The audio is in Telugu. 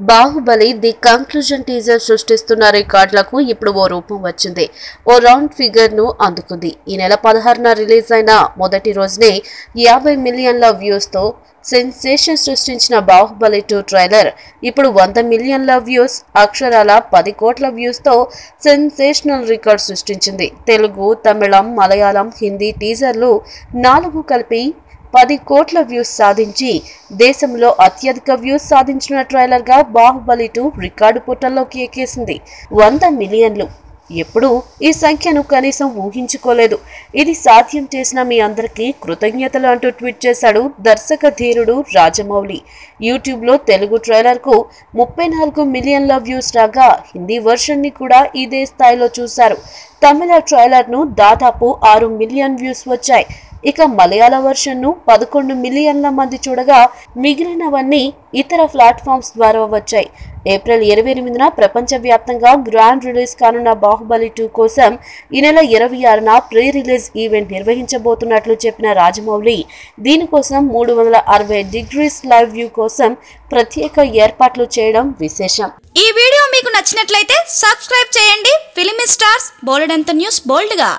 బాహుబలి ది కంక్లూజన్ టీజర్ సృష్టిస్తున్న రికార్డులకు ఇప్పుడు ఓ రూపం వచ్చింది. ఓ రౌండ్ ఫిగర్ ను అందుకుంది. ఈ నెల 16న రిలీజ్ అయిన మొదటి రోజునే 50 మిలియన్ల వ్యూస్ తో సెన్సేషన్ సృష్టించిన బాహుబలి 2 ట్రైలర్ ఇప్పుడు 100 మిలియన్ల వ్యూస్, అక్షరాల 10 కోట్ల వ్యూస్ తో సెన్సేషనల్ రికార్డ్ సృష్టించింది. తెలుగు, తమిళం, మలయాళం, హిందీ టీజర్లు 4 కలిపి 10 కోట్ల వ్యూస్ సాధించి దేశంలో అత్యధిక వ్యూస్ సాధించిన ట్రైలర్ గా బాహుబలి 2 రికార్డు పుటల్లోకి ఎక్కేసింది. 100 మిలియన్లు. ఎప్పుడు ఈ సంఖ్యను కనీసం ఊహించుకోలేదు. ఇది సాధ్యం చేసిన మీ అందరికీ కృతజ్ఞతలు అంటూ ట్వీట్ చేశాడు దర్శక ధీరుడు రాజమౌళి. యూట్యూబ్ లో తెలుగు ట్రైలర్ కు 34 మిలియన్ల వ్యూస్ రాగా హిందీ వర్షన్ ని కూడా ఇదే స్థాయిలో చూశారు. తమిళ ట్రైలర్ ను దాదాపు 6 మిలియన్ వ్యూస్ వచ్చాయి. ఇక మలయాళ వర్షన్ ను 11 మిలియన్ల మంది చూడగా మిగిలినవన్నీ ఇతర ప్లాట్ఫామ్స్ ద్వారా వచ్చాయి. ఏప్రిల్ 28న ప్రపంచవ్యాప్తంగా గ్రాండ్ రిలీజ్ కానున్న బాహుబలి 2 కోసం ఈ నెల 26న ప్రీ రిలీజ్ ఈవెంట్ నిర్వహించబోతున్నట్లు చెప్పిన రాజమౌళి, దీనికోసం 360 డిగ్రీస్ లైవ్ వ్యూ కోసం ప్రత్యేక ఏర్పాట్లు చేయడం విశేషం. ఈ వీడియో మీకు నచ్చినట్లయితే సబ్స్క్రైబ్ చేయండి. ఫిలిమి స్టార్స్ బోలెడంత న్యూస్ బోల్డ్ గా.